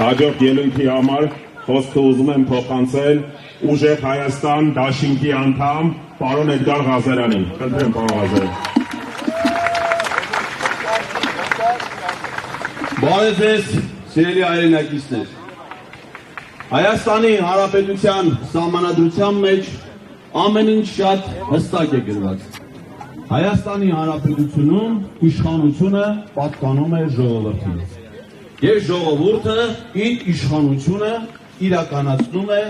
Հաջորդ ելույթի համար խոսքը ուզում եմ փոխանցել Ուժեղ Հայաստան դաշինքի անդամ պարոն Էդգար Ղազարյանին։ Խնդրեմ, պարոն Ղազարյան։ Բարև ձեզ, սիրելի հայրենակիցներ։ Հայաստանի Հանրապետության սահմանադրության մեջ ամեն ինչ շատ հստակ է գրված։ Հայաստանի Հանրապետությունում իշխանությունը պատկանում է ժողովրդին։ Եվ ժողովուրդը իր իշխանությունը իրականացնում է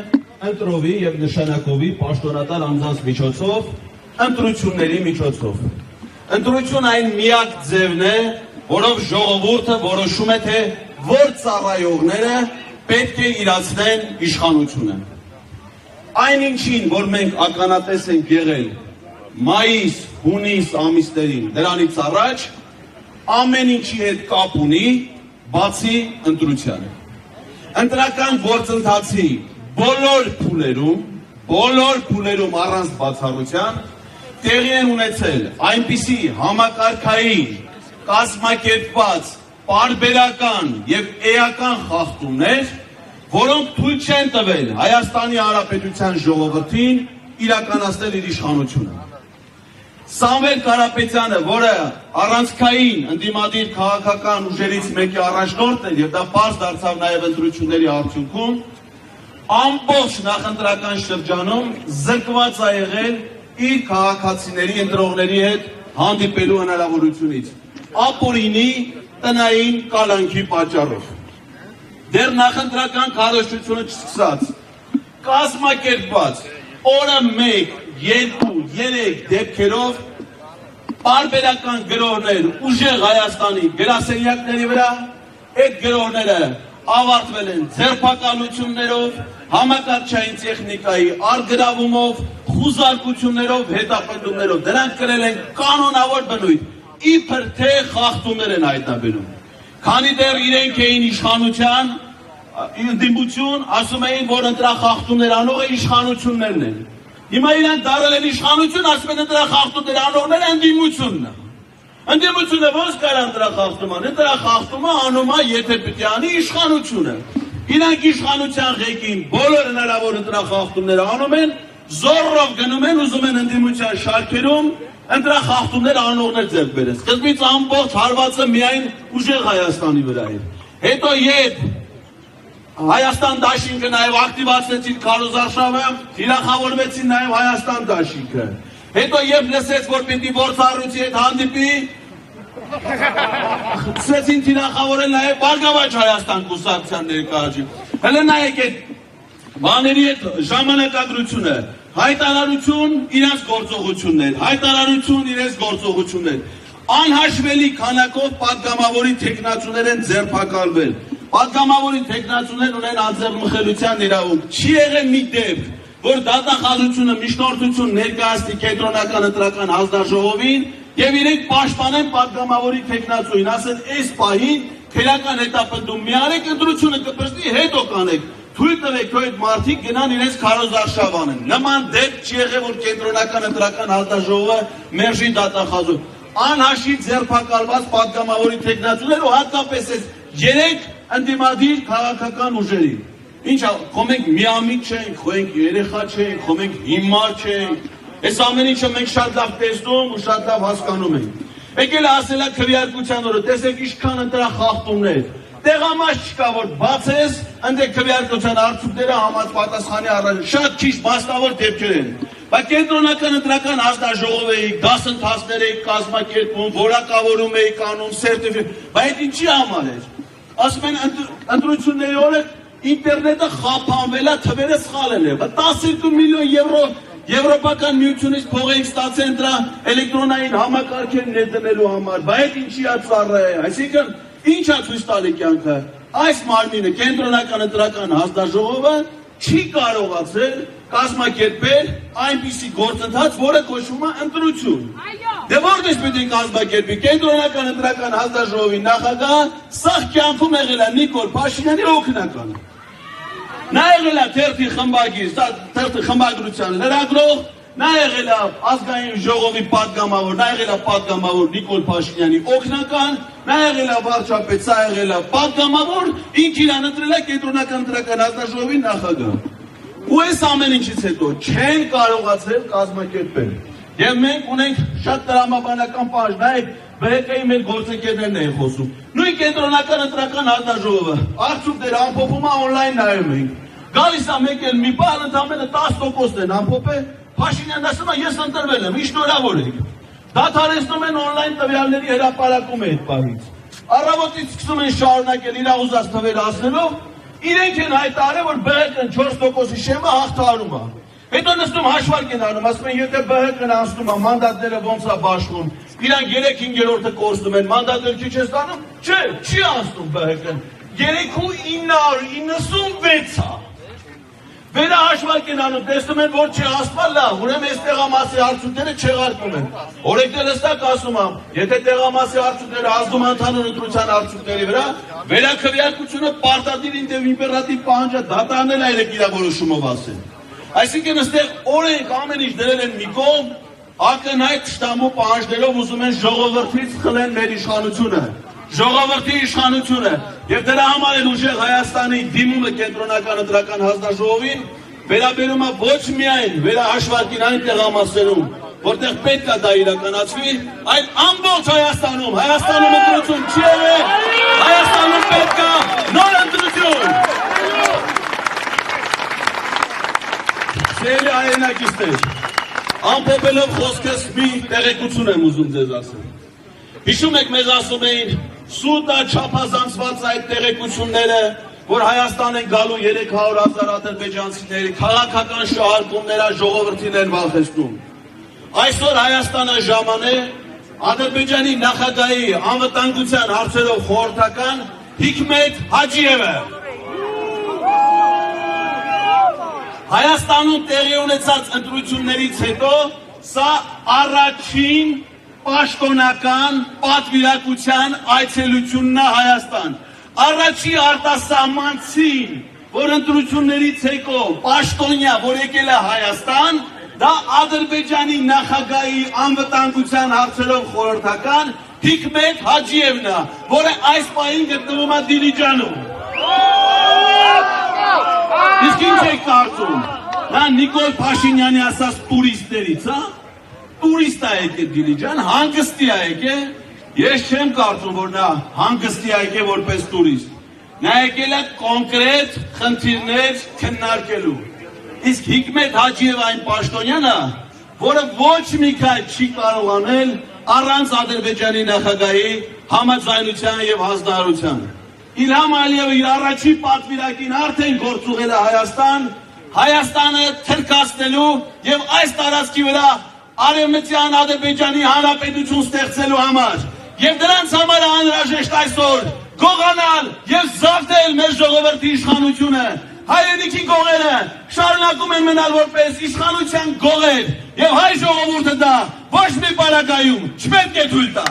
ընտրովի եւ նշանակովի պաշտոնատար անձանց միջոցով, ընտրությունների միջոցով։ Ընտրություն այն միակ ձևն է, որով ժողովուրդը որոշում է, թե որ ծառայողները պետք է իրացնեն իշխանությունը։ Այն ինչին, որ մենք ականատես ենք եղել մայիս, հունիս ամիսներին, դրանից առաջ ամեն ինչի հետ կապ ունի, բացի ընտրությանը։ Ընտրական գործընթացի բոլոր փուլերում առանց բացառության տեղի են ունեցել այնպիսի համակարգային, կազմակերպված, պարբերական եւ էական խախտումներ, որոնք թույլ չեն տվել Հայաստանի Հանրապետության ժողովրդին իրականացնել իր իշխանությունը։ Սամվել Կարապետյանը, որը առանցքային ընդդիմադիր քաղաքական ուժերից մեկի առաջնորդն էր եւ դա պարզ դարձավ նաեւ ընտրությունների արդյունքում, ամբողջ նախընտրական շրջանում զրկված է եղել իր քաղաքացիների ընտրողների հետ հանդիպելու հնարավորությունից, ապօրինի տնային կալանքի պատճառով։ Դեռ նախընտրական քարոզչությունը չսկսած, կազմակերպված օրը 1, 2, 3 դեպքերով պարբերական գրոհներ ուժեղ Հայաստանի գրասենյակների վրա, այդ գրոհները ավարտվել են ձերբակալություններով, համակարգչային տեխնիկայի առգրավումով, խուզարկություններով, հետապնդումներով, դրանք կրել են կանոնավոր բնույթ, իբր թե խախտումներ են հայտնաբերում։ Քանի դեռ իրենք էին իշխանության դիմություն, ասում էին, որ ընտրախախտումներ անողը իշխանություններն են։ Հիմա իրանք դարել են իշխանություն, ասում են ընտրախախտումներ անողները ընդդիմությունն է։ Ընդդիմությունը ոնց կարա ընտրախախտում անի, ընտրախախտումը անում է, եթե պետք է անի իշխանությունը։ Իրանք իշխանության ղեկին բոլոր հնարավոր ընտրախախտումները անում են, զորով գնում են, ուզում են ընդդիմության շարքերում ընտրախախտումներ անողներ ձեռք բերեն։ Սկզբից ամբողջ հարվածը միայն ուժեղ Հայաստանի վրա էր։ Հետո երբ Հայաստան դաշինքը նաև ակտիվացնեցին քարոզարշավը, թիրախավորվեցին նաև Հայաստան դաշինքը։ Հետո երբ լսեց, որ պիտի գործառույթի հետ հանդիպի, սկսեցին թիրախավորել նաև Բարգավաճ Հայաստան կուսակցության ներկայացուցիչ։ Հələ նայեք այդ բաների հետ ժամանակագրությունը, հայտարարություն իրենց գործողություններ, հայտարարություն իրենց գործողություններ։ Անհաշվելի քանակով պատգամավորի տեխնացուներ են ձերբակալվել։ Պատգամավորի տեխնացուներ ունեն անձեռնմխելիության իրավունք։ Չի եղել մի դեպք, որ դատախազությունը միջնորդություն ներկայացնի կենտրոնական ընտրական հանձնաժողովին եւ իրենք պաշտպանեն պատգամավորի տեխնացուին, ասեն այս պահին քերական հետապնդում մի արեք, ընտրությունը կպրծի, հետո կանեք։ Թույլ տվեք, որ այդ մարդիկ գնան իրենց քարոզարշավ անեն։ Նման դեպք չի եղել, որ կենտրոնական ընտրական հանձնաժողովը մերժի դատախազում։ Անհաշիվ ձերբակալված պատգամավորի տեխնացուներ ու հատկապես այս 3 ընդդիմադիր քաղաքական ուժերի։ Ինչա, խո մենք միամիտ չենք, խո մենք երեխա չենք, խո մենք հիմար չենք։ Այս ամեն ինչը մենք շատ լավ տեսնում ու շատ լավ հասկանում ենք։ Եկել է ասել է քվեարկության օրը, տեսեք ինչքան ընտրախախտումներ։ Տեղամաս չկա, որ բացես, ընդ քվեարկության արդյունքները համապատասխանի առանց շատ քիչ մասնավոր դեպքեր են։ Բայց կենտրոնական ընտրական հանձնաժողովի դասընթացներ էի կազմակերպում, որակավորում էի անում, սերտիֆիկատ, բայց ինչի համար էր։ Ասում են ընտրությունների օրը ինտերնետը խափանվել է, թվերը սխալ են եղել։ 12 միլիոն եվրո Եվրոպական միությունից փող ենք ստացել դրա էլեկտրոնային համակարգեր ներդնելու համար, բայց ինչի է ծառայել, այսինքն ինչ է ցույց տալի կյանքը։ Այս մարմինը կենտրոնական ընտրական հանձնաժողովը չի կարողացել կազմակերպել այնպիսի գործընթաց, որը կոչվում է ընտրություն։ Դե որտե՞ղ պետք է կազմակերպի կենտրոնական ընտրական հանձնաժողովի նախագահ սաղ կյանքում եղել է Նիկոլ Փաշինյանի օգնականը։ Նա եղել է թերթի խմբագիր, թերթի խմբագրության լրագրող, նա եղել է ազգային ժողովի պատգամավոր, նա եղել է պատգամավոր Նիկոլ Փաշինյանի օգնական, նա եղել է վարչապետ, սա եղել է պատգամավոր, ինքը իրան ընտրել է կենտրոնական ընտրական հանձնաժողովի նախագահ։ Ու այս ամեն ինչից հետո չեն կարողացել կազմակերպել։ Եվ մենք ունենք շատ տրամաբանական պահ, նայեք, ԲՀԿ-ի մեր գործընկերներն են խոսում։ Նույն կենտրոնական ընտրական հանձնաժողովը, արդյունքները ամփոփում է on-line նայում ենք։ Գալիս է մեկ էլ մի բան, ընդամենը 10%-ն են ամփոփել, Փաշինյանն ասում է ես ընտրվել եմ, ի շնորհավոր եք։ Դադարեցնում են on-line տվյալների հրապարակումը այդ պահից։ Առավոտից սկսում են շարունակել իր ուզած թվերը ասելով, իրենք են հայտարարել, որ ԲՀԿ-ն 4%-ի շեմը հաղթահարում է։ Հետո նստում հաշվարկ են անում, ասում են, եթե ԲՀԿ-ն անցնում է, մանդատները ոնց է բաշխում, իրանք 3/5-ը կորստում են, մանդատները քիչ է ստանում, չէ, չի անցնում ԲՀԿ-ն, 3,996 է։ Վերահաշվարկ են անում, տեսնում են, որ չի ասպալ լավ, ուրեմն այս տեղամասի արդյունքները չեղարկում են։ Օրենքները հստակ ասում եմ, եթե տեղամասի արդյունքները ազդում ընդհանուր ընտրության արդյունքների վրա, վերաքվեարկությունը պարտադիր իմպերատիվ պահանջ է, դատարանել է այդ իրավորոշումով ասել։ Այսինքն այստեղ օրենք ամեն ինչ դրել են մի կողմ, ակնհայտ շտամու պահանջներով ուզում են ժողովրդից խլեն մեր իշխանությունը, ժողովրդի իշխանությունը, եւ դրա համար էլ ուժեղ Հայաստանի դիմումը կենտրոնական ընտրական հանձնաժողովին վերաբերում է ոչ միայն վերահաշվարկին այն տեղամասերում, որտեղ պետք է դա իրականացվի, այլ ամբողջ Հայաստանում ընտրություն չի եղել, Հայաստանում պետք է նոր ընտրություն։ Սիրելի հայրենակիցներ, ամփոփելով խոսքս մի տեղեկություն եմ ուզում ձեզ ասել։ Հիշում եք մեզ ասում էին, սուտ է չափազանցված այդ տեղեկությունները, որ Հայաստան են գալու 300,000 ադրբեջանցիների, քաղաքական շահարկումները ժողովրդին են վախեցնում։ Այսօր Հայաստանը ժամանե Ադրբեջանի նախագահի անվտանգության հարցերով խորհրդական Հիկմետ Հաջիևը Հայաստանում տեղի ունեցած ընտրություններից հետո սա առաջին պաշտոնական պատվիրակության այցելությունն է Հայաստան։ Առաջի արտասահմանցին, որ ընտրություններից հետո պաշտոնյա, որ եկել է Հայաստան, դա Ադրբեջանի նախագահի անվտանգության հարցերով խորհրդական Հիկմետ Հաջիևն է, որը այս պահին գտնվում է Դիլիջանում։ Իսկ ինչ եք կարծում, նա Նիկոլ Փաշինյանի ասած տուրիստներից, տուրիստ է եկել Դիլիջան, հանգստի է եկել, ես չեմ կարծում, որ նա հանգստի է եկել որպես տուրիստ, նա եկել է կոնկրետ խնդիրներ քննարկելու, իսկ Հիկմետ Հաջիև այն պաշտոնյանը, որը ոչ մի քայլ չի կարող անել առանց Ադրբեջանի նախագահի համաձայնության եւ հանձնարարության։ Իլհամ Ալիևը իր առաջի պատվիրակին արդեն գործուղել է Հայաստան, Հայաստանը թրքացնելու եւ այս տարածքի վրա Արևմտյան Ադրբեջանի հանրապետություն ստեղծելու համար։ Եվ դրանց համար է անհրաժեշտ այսօր գողանալ եւ զավթել մեր ժողովրդի իշխանությունը։ Հայրենիքի գողերը շարունակում են մնալ որպես իշխանության գողեր եւ հայ ժողովուրդը դա ոչ մի պարագայում չպետք է թույլ տա։